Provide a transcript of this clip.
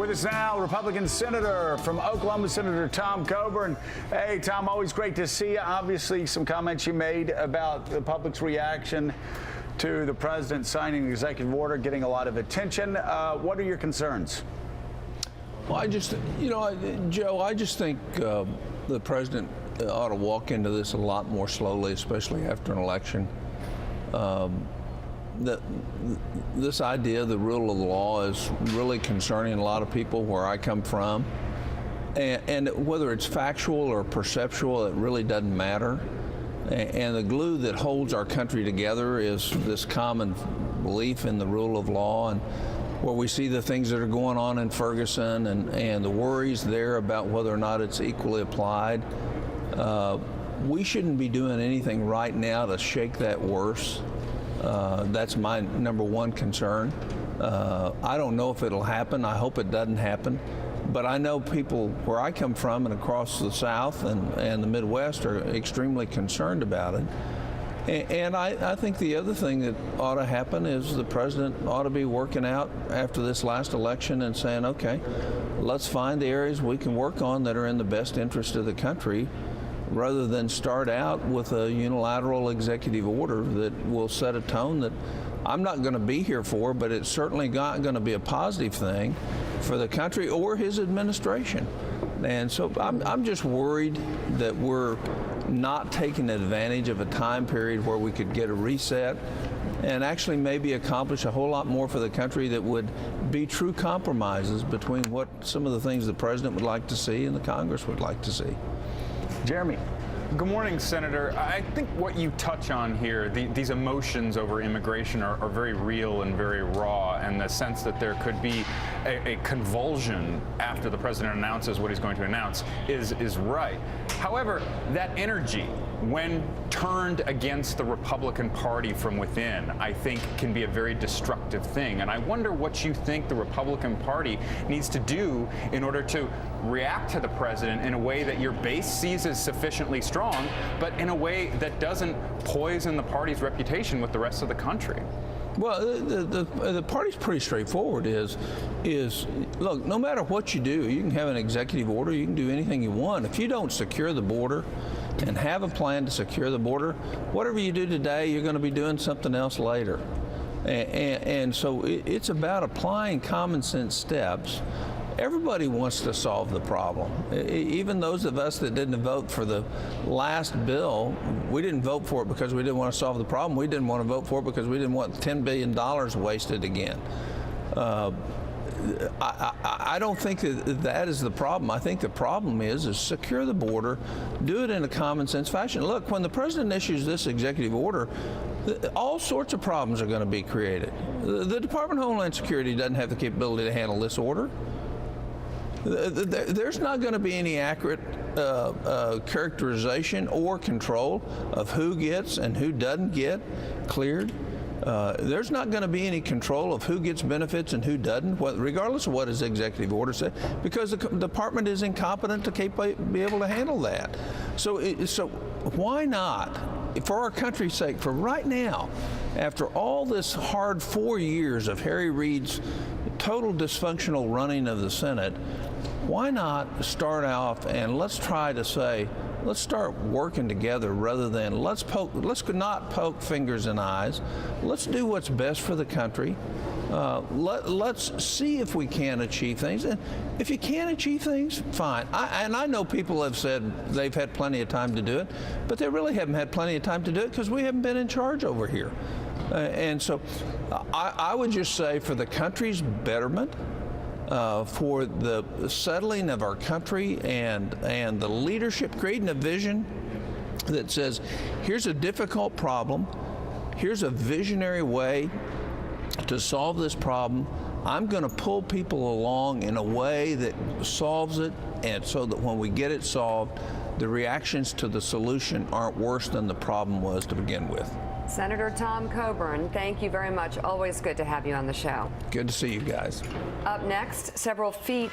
With us now, Republican Senator from Oklahoma, Senator Tom Coburn. Hey, Tom, always great to see you. Obviously, some comments you made about the public's reaction to the president signing the executive order getting a lot of attention. What are your concerns? Well, Joe, I just think the president ought to walk into this a lot more slowly, especially after an election. This idea of the rule of law is really concerning a lot of people where I come from. And whether it's factual or perceptual, it really doesn't matter. And the glue that holds our country together is this common belief in the rule of law. And where we see the things that are going on in Ferguson and the worries there about whether or not it's equally applied, we shouldn't be doing anything right now to shake that worse. That's my number one concern. I don't know if it'll happen. I hope it doesn't happen. But I know people where I come from and across the South and the Midwest are extremely concerned about it. And I think the other thing that ought to happen is the president ought to be working out after this last election and saying, okay, let's find the areas we can work on that are in the best interest of the country, rather than start out with a unilateral executive order that will set a tone that I'm not going to be here for, but it's certainly not going to be a positive thing for the country or his administration. And so I'm just worried that we're not taking advantage of a time period where we could get a reset and actually maybe accomplish a whole lot more for the country that would be true compromises between what some of the things the president would like to see and the Congress would like to see. Jeremy. Good morning, Senator. I think what you touch on here, these emotions over immigration are very real and very raw, and the sense that there could be a convulsion after the president announces what he's going to announce is right. However, that energy, when turned against the Republican Party from within, I think can be a very destructive thing. And I wonder what you think the Republican Party needs to do in order to react to the president in a way that your base sees as sufficiently strong, but in a way that doesn't poison the party's reputation with the rest of the country. Well, the party's pretty straightforward. Is look, no matter what you do, you can have an executive order, you can do anything you want. If you don't secure the border and have a plan to secure the border, whatever you do today, you're going to be doing something else later. And so it's about applying common sense steps. Everybody wants to solve the problem. Even those of us that didn't vote for the last bill, we didn't vote for it because we didn't want to solve the problem. We didn't want to vote for it because we didn't want $10 billion wasted again. I don't think that is the problem. I think the problem is secure the border, do it in a common sense fashion. Look, when the president issues this executive order, all sorts of problems are going to be created. The Department of Homeland Security doesn't have the capability to handle this order. There's not going to be any accurate characterization or control of who gets and who doesn't get cleared. There's not going to be any control of who gets benefits and who doesn't, regardless of what his executive order said, because the department is incompetent to be able to handle that. So why not, for our country's sake, for right now, after all this hard 4 years of Harry Reid's total dysfunctional running of the Senate, why not start off and let's try to say, let's start working together rather than let's not poke fingers in eyes. Let's do what's best for the country. Let's see if we can achieve things. And if you can't achieve things, fine. And I know people have said they've had plenty of time to do it, but they really haven't had plenty of time to do it because we haven't been in charge over here. And so I would just say, for the country's betterment, for the settling of our country and the leadership, creating a vision that says, here's a difficult problem, here's a visionary way to solve this problem. I'm going to pull people along in a way that solves it, and so that when we get it solved, the reactions to the solution aren't worse than the problem was to begin with. Senator Tom Coburn, thank you very much. Always good to have you on the show. Good to see you guys. Up next, several feet